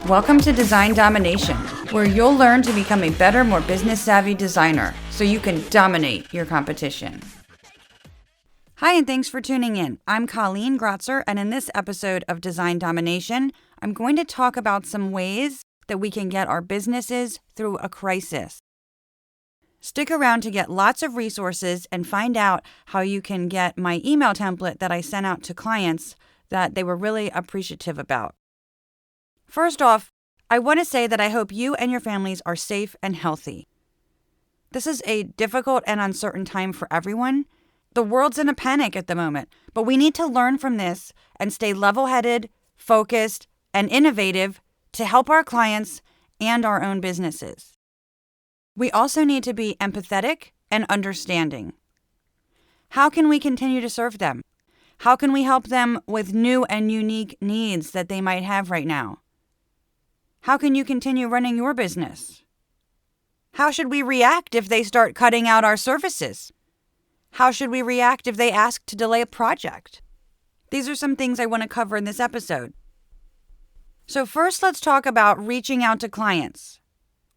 Welcome to Design Domination, where you'll learn to become a better, more business-savvy designer so you can dominate your competition. Hi, and thanks for tuning in. I'm Colleen Grotzer, and in this episode of Design Domination, I'm going to talk about some ways that we can get our businesses through a crisis. Stick around to get lots of resources and find out how you can get my email template that I sent out to clients that they were really appreciative about. First off, I want to say that I hope you and your families are safe and healthy. This is a difficult and uncertain time for everyone. The world's in a panic at the moment, but we need to learn from this and stay level-headed, focused, and innovative to help our clients and our own businesses. We also need to be empathetic and understanding. How can we continue to serve them? How can we help them with new and unique needs that they might have right now? How can you continue running your business? How should we react if they start cutting out our services? How should we react if they ask to delay a project? These are some things I want to cover in this episode. So first, let's talk about reaching out to clients.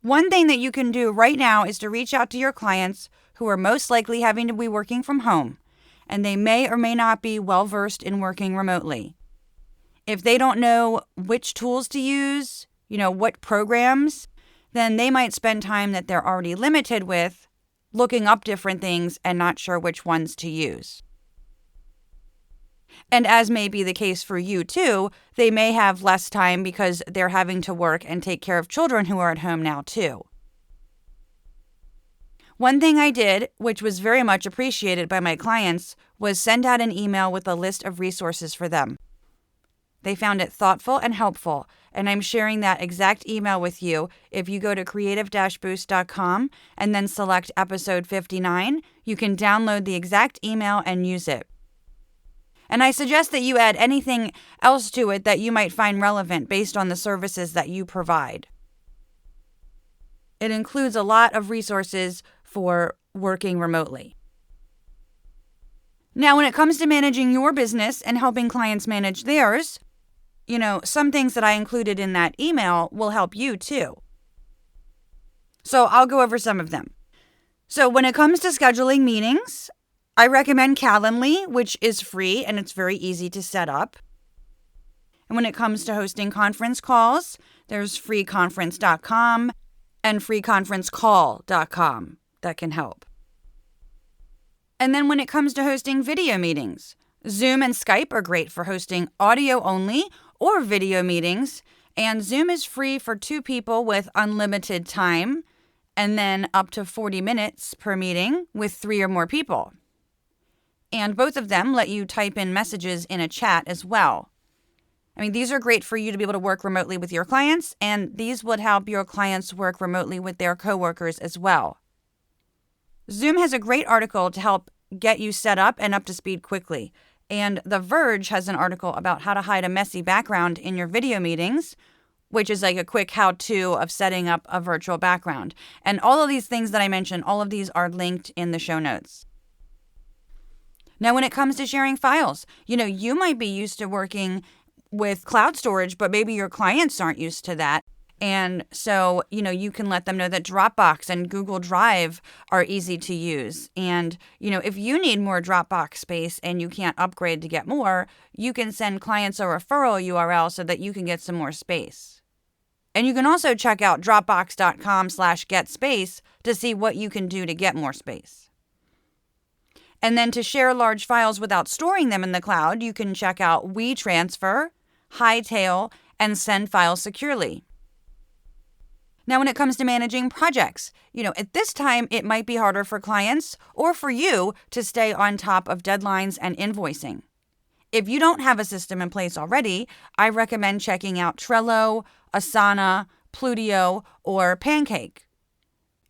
One thing that you can do right now is to reach out to your clients who are most likely having to be working from home, and they may or may not be well-versed in working remotely. If they don't know which tools to use, what programs, then they might spend time that they're already limited with looking up different things and not sure which ones to use. And as may be the case for you too, they may have less time because they're having to work and take care of children who are at home now too. One thing I did, which was very much appreciated by my clients, was send out an email with a list of resources for them. They found it thoughtful and helpful, and I'm sharing that exact email with you. If you go to creative-boost.com and then select episode 59, you can download the exact email and use it. And I suggest that you add anything else to it that you might find relevant based on the services that you provide. It includes a lot of resources for working remotely. Now, when it comes to managing your business and helping clients manage theirs, some things that I included in that email will help you too. So I'll go over some of them. So when it comes to scheduling meetings, I recommend Calendly, which is free and it's very easy to set up. And when it comes to hosting conference calls, there's freeconference.com and freeconferencecall.com that can help. And then when it comes to hosting video meetings, Zoom and Skype are great for hosting audio only or video meetings, and Zoom is free for 2 people with unlimited time, and then up to 40 minutes per meeting with 3 or more people. And both of them let you type in messages in a chat as well. These are great for you to be able to work remotely with your clients, and these would help your clients work remotely with their coworkers as well. Zoom has a great article to help get you set up and up to speed quickly. And The Verge has an article about how to hide a messy background in your video meetings, which is like a quick how-to of setting up a virtual background. And all of these things that I mentioned, all of these are linked in the show notes. Now, when it comes to sharing files, you might be used to working with cloud storage, but maybe your clients aren't used to that. And so, you can let them know that Dropbox and Google Drive are easy to use. And, if you need more Dropbox space and you can't upgrade to get more, you can send clients a referral URL so that you can get some more space. And you can also check out dropbox.com/getspace to see what you can do to get more space. And then to share large files without storing them in the cloud, you can check out WeTransfer, Hightail, and Send Files Securely. Now, when it comes to managing projects, at this time, it might be harder for clients or for you to stay on top of deadlines and invoicing. If you don't have a system in place already, I recommend checking out Trello, Asana, Plutio, or Pancake.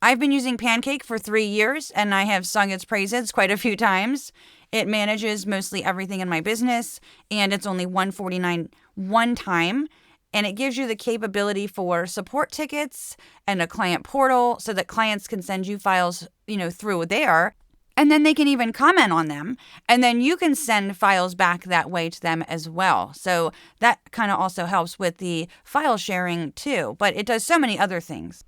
I've been using Pancake for 3 years, and I have sung its praises quite a few times. It manages mostly everything in my business, and it's only $149 one time. And it gives you the capability for support tickets and a client portal so that clients can send you files, through there. And then they can even comment on them. And then you can send files back that way to them as well. So that kind of also helps with the file sharing too. But it does so many other things.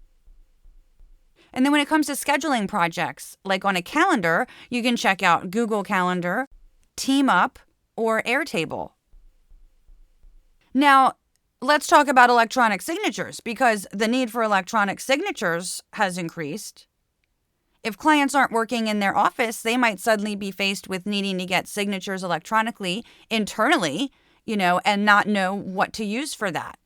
And then when it comes to scheduling projects, like on a calendar, you can check out Google Calendar, TeamUp, or Airtable. Now, let's talk about electronic signatures because the need for electronic signatures has increased. If clients aren't working in their office, they might suddenly be faced with needing to get signatures electronically internally, and not know what to use for that.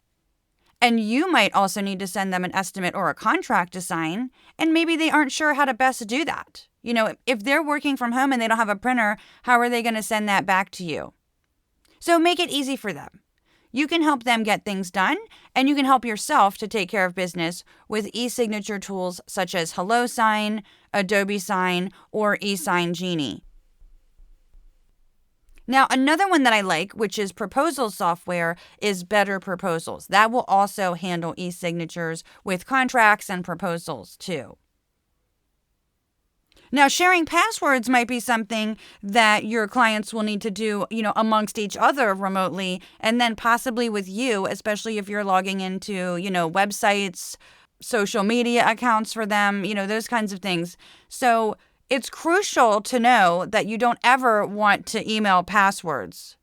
And you might also need to send them an estimate or a contract to sign, and maybe they aren't sure how to best do that. If they're working from home and they don't have a printer, how are they going to send that back to you? So make it easy for them. You can help them get things done, and you can help yourself to take care of business with e-signature tools such as HelloSign, Adobe Sign, or eSign Genie. Now, another one that I like, which is proposal software, is Better Proposals. That will also handle e-signatures with contracts and proposals too. Now, sharing passwords might be something that your clients will need to do, amongst each other remotely, and then possibly with you, especially if you're logging into, websites, social media accounts for them, those kinds of things. So it's crucial to know that you don't ever want to email passwords.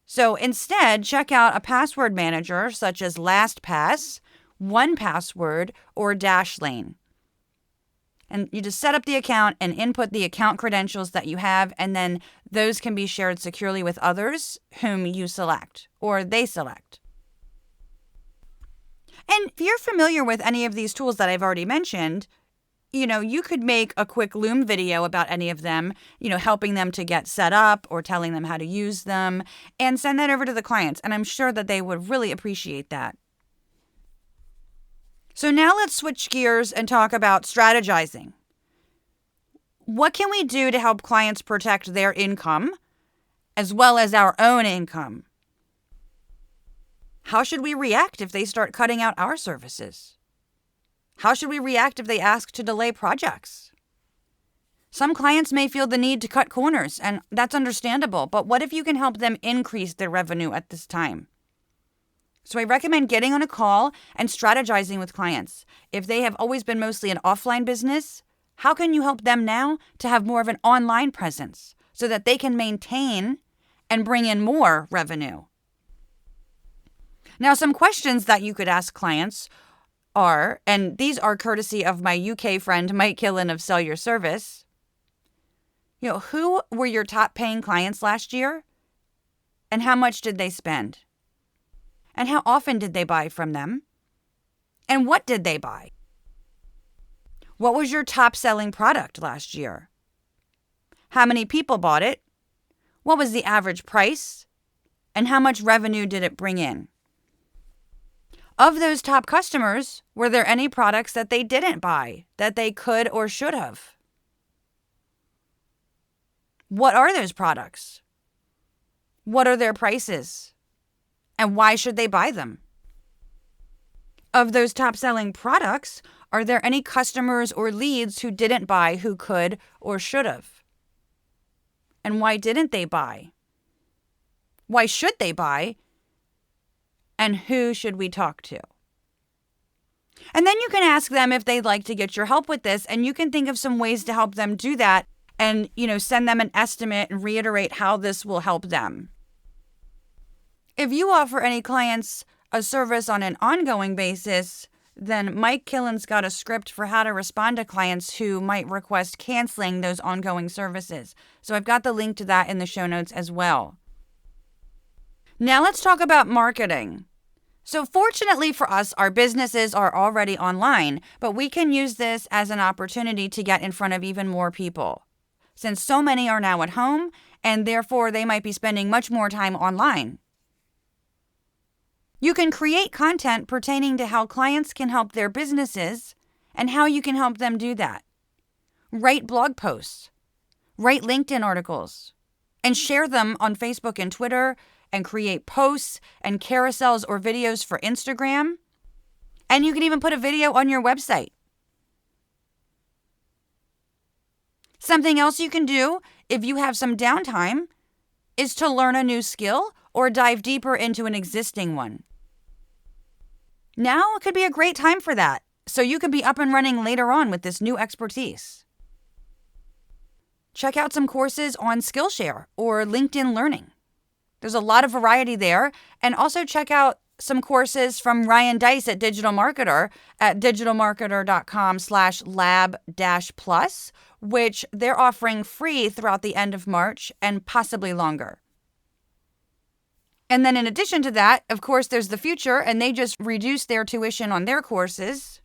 So instead, check out a password manager such as LastPass, 1Password, or Dashlane. And you just set up the account and input the account credentials that you have, and then those can be shared securely with others whom you select or they select. And if you're familiar with any of these tools that I've already mentioned, you could make a quick Loom video about any of them, helping them to get set up or telling them how to use them, and send that over to the clients. And I'm sure that they would really appreciate that. So now let's switch gears and talk about strategizing. What can we do to help clients protect their income as well as our own income? How should we react if they start cutting out our services? How should we react if they ask to delay projects? Some clients may feel the need to cut corners, and that's understandable, but what if you can help them increase their revenue at this time? So I recommend getting on a call and strategizing with clients. If they have always been mostly an offline business, how can you help them now to have more of an online presence so that they can maintain and bring in more revenue? Now, some questions that you could ask clients are, and these are courtesy of my UK friend Mike Killen of Sell Your Service. Who were your top paying clients last year? And how much did they spend? And how often did they buy from them? And what did they buy? What was your top selling product last year? How many people bought it? What was the average price? And how much revenue did it bring in? Of those top customers, were there any products that they didn't buy that they could or should have? What are those products? What are their prices? And why should they buy them? Of those top-selling products, are there any customers or leads who didn't buy who could or should have? And why didn't they buy? Why should they buy? And who should we talk to? And then you can ask them if they'd like to get your help with this, and you can think of some ways to help them do that and, send them an estimate and reiterate how this will help them. If you offer any clients a service on an ongoing basis, then Mike Killen's got a script for how to respond to clients who might request canceling those ongoing services. So I've got the link to that in the show notes as well. Now let's talk about marketing. So fortunately for us, our businesses are already online, but we can use this as an opportunity to get in front of even more people. Since so many are now at home, and therefore they might be spending much more time online. You can create content pertaining to how clients can help their businesses and how you can help them do that. Write blog posts, write LinkedIn articles, and share them on Facebook and Twitter, and create posts and carousels or videos for Instagram. And you can even put a video on your website. Something else you can do if you have some downtime is to learn a new skill or dive deeper into an existing one. Now could be a great time for that, so you can be up and running later on with this new expertise. Check out some courses on Skillshare or LinkedIn Learning. There's a lot of variety there. And also check out some courses from Ryan Dice at Digital Marketer at digitalmarketer.com/lab-plus, which they're offering free throughout the end of March and possibly longer. And then in addition to that, of course, there's the Future, and they just reduced their tuition on their courses.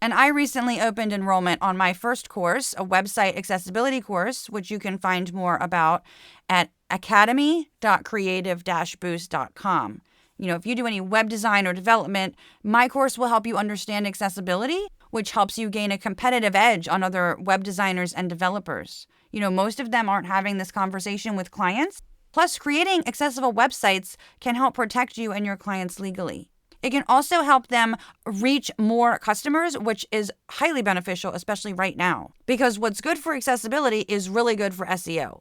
And I recently opened enrollment on my first course, a website accessibility course, which you can find more about at academy.creative-boost.com. If you do any web design or development, my course will help you understand accessibility, which helps you gain a competitive edge on other web designers and developers. Most of them aren't having this conversation with clients. Plus, creating accessible websites can help protect you and your clients legally. It can also help them reach more customers, which is highly beneficial, especially right now, because what's good for accessibility is really good for SEO.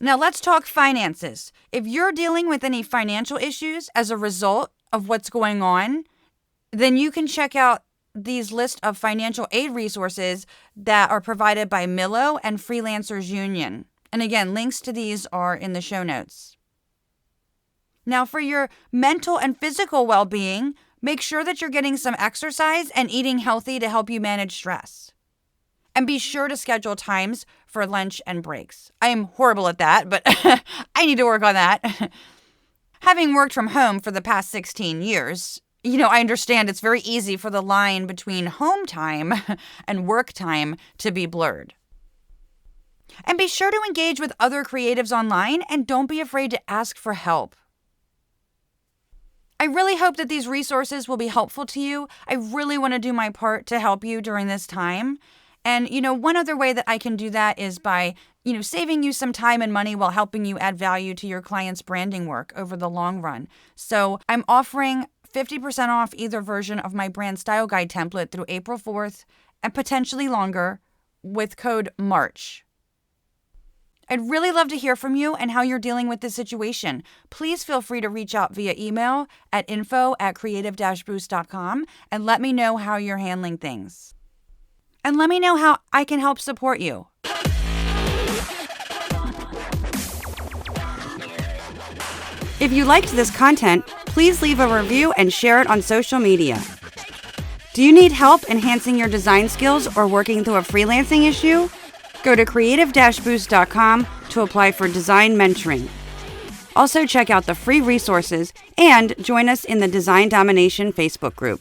Now let's talk finances. If you're dealing with any financial issues as a result of what's going on, then you can check out these list of financial aid resources that are provided by Millo and Freelancers Union. And again, links to these are in the show notes. Now, for your mental and physical well-being, make sure that you're getting some exercise and eating healthy to help you manage stress. And be sure to schedule times for lunch and breaks. I am horrible at that, but I need to work on that. Having worked from home for the past 16 years, I understand it's very easy for the line between home time and work time to be blurred. And be sure to engage with other creatives online and don't be afraid to ask for help. I really hope that these resources will be helpful to you. I really want to do my part to help you during this time. And, one other way that I can do that is by, saving you some time and money while helping you add value to your client's branding work over the long run. So I'm offering 50% off either version of my brand style guide template through April 4th and potentially longer with code MARCH. I'd really love to hear from you and how you're dealing with this situation. Please feel free to reach out via email at info@creative-boost.com and let me know how you're handling things. And let me know how I can help support you. If you liked this content, please leave a review and share it on social media. Do you need help enhancing your design skills or working through a freelancing issue? Go to creative-boost.com to apply for design mentoring. Also check out the free resources and join us in the Design Domination Facebook group.